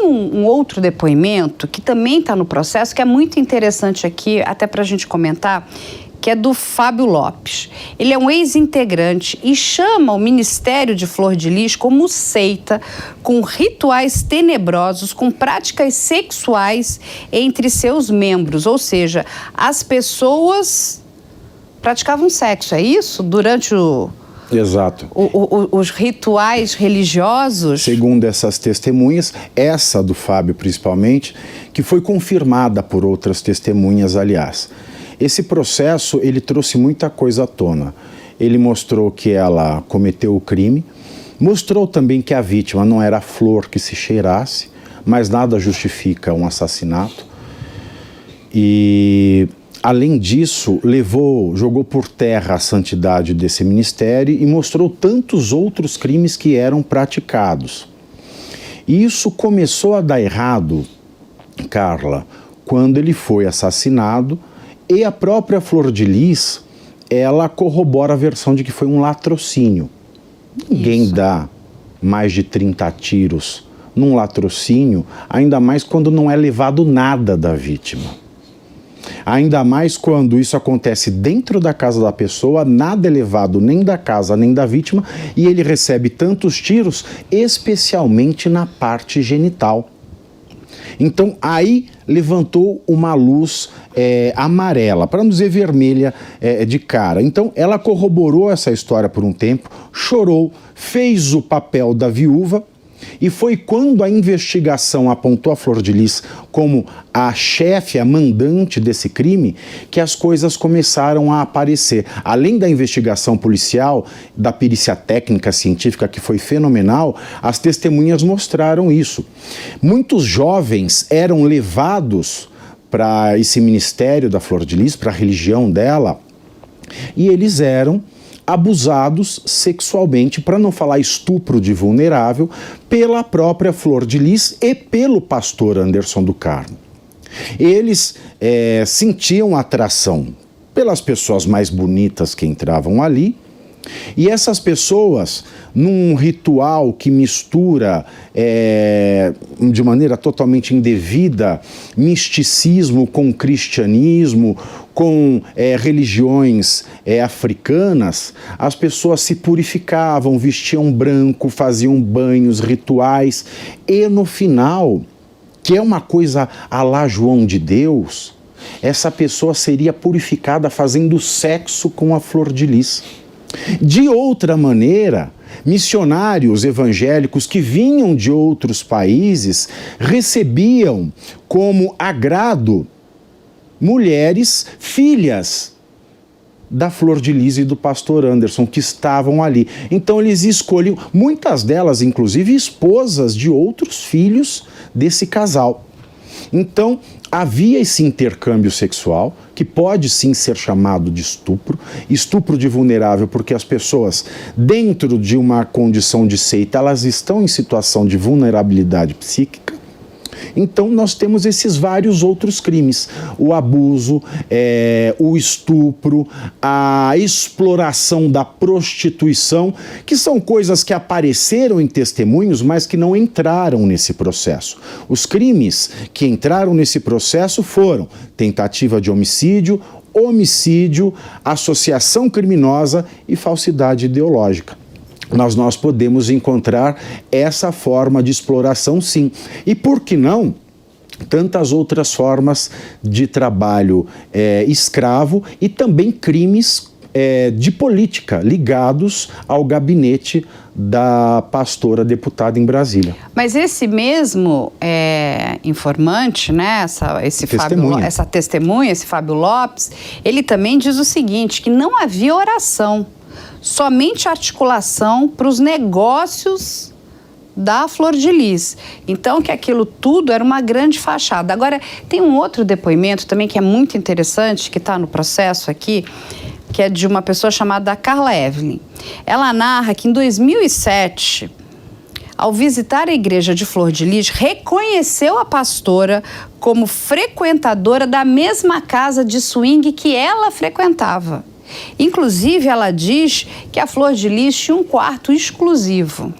um outro depoimento que também está no processo, que é muito interessante aqui, até para a gente comentar, que é do Fábio Lopes. Ele é um ex-integrante e chama o Ministério de Flor de Lis como seita, com rituais tenebrosos, com práticas sexuais entre seus membros. Ou seja, as pessoas praticavam sexo, é isso? Durante Exato. Os rituais religiosos? Segundo essas testemunhas, essa do Fábio principalmente, que foi confirmada por outras testemunhas, aliás. Esse processo, ele trouxe muita coisa à tona. Ele mostrou que ela cometeu o crime, mostrou também que a vítima não era a flor que se cheirasse, mas nada justifica um assassinato. E, além disso, jogou por terra a santidade desse ministério e mostrou tantos outros crimes que eram praticados. E isso começou a dar errado, Carla, quando ele foi assassinado. E a própria Flor de Lis, ela corrobora a versão de que foi um latrocínio. Ninguém dá mais de 30 tiros num latrocínio, ainda mais quando não é levado nada da vítima. Ainda mais quando isso acontece dentro da casa da pessoa, nada é levado nem da casa nem da vítima, e ele recebe tantos tiros, especialmente na parte genital. Então, aí levantou uma luz amarela, para não dizer vermelha, de cara. Então, ela corroborou essa história por um tempo, chorou, fez o papel da viúva, e foi quando a investigação apontou a Flor de Lis como a chefe, a mandante desse crime, que as coisas começaram a aparecer. Além da investigação policial, da perícia técnica científica, que foi fenomenal, as testemunhas mostraram isso. Muitos jovens eram levados para esse ministério da Flor de Lis, para a religião dela, e eles eram abusados sexualmente, para não falar estupro de vulnerável, pela própria Flor de Lis e pelo pastor Anderson do Carmo. Eles sentiam atração pelas pessoas mais bonitas que entravam ali, e essas pessoas, num ritual que mistura de maneira totalmente indevida misticismo com cristianismo, com religiões africanas, as pessoas se purificavam, vestiam branco, faziam banhos rituais, e no final, que é uma coisa à la João de Deus, essa pessoa seria purificada fazendo sexo com a Flor de Lis. De outra maneira, missionários evangélicos que vinham de outros países recebiam como agrado mulheres filhas da Flor de Lis e do pastor Anderson, que estavam ali. Então eles escolhiam, muitas delas inclusive esposas de outros filhos desse casal. Então havia esse intercâmbio sexual, que pode sim ser chamado de estupro de vulnerável, porque as pessoas, dentro de uma condição de seita, elas estão em situação de vulnerabilidade psíquica. Então nós temos esses vários outros crimes, o abuso, o estupro, a exploração da prostituição, que são coisas que apareceram em testemunhos, mas que não entraram nesse processo. Os crimes que entraram nesse processo foram tentativa de homicídio, associação criminosa e falsidade ideológica. Mas nós podemos encontrar essa forma de exploração, sim. E por que não tantas outras formas de trabalho escravo e também crimes de política ligados ao gabinete da pastora deputada em Brasília. Mas esse mesmo informante, né, essa testemunha, esse Fábio Lopes, ele também diz o seguinte, que não havia oração, somente articulação para os negócios da Flor de Lis. Então, que aquilo tudo era uma grande fachada. Agora, tem um outro depoimento também que é muito interessante, que está no processo aqui, que é de uma pessoa chamada Carla Evelyn. Ela narra que em 2007, ao visitar a igreja de Flor de Lis, reconheceu a pastora como frequentadora da mesma casa de swing que ela frequentava. Inclusive, ela diz que a Flor de Lis tinha um quarto exclusivo.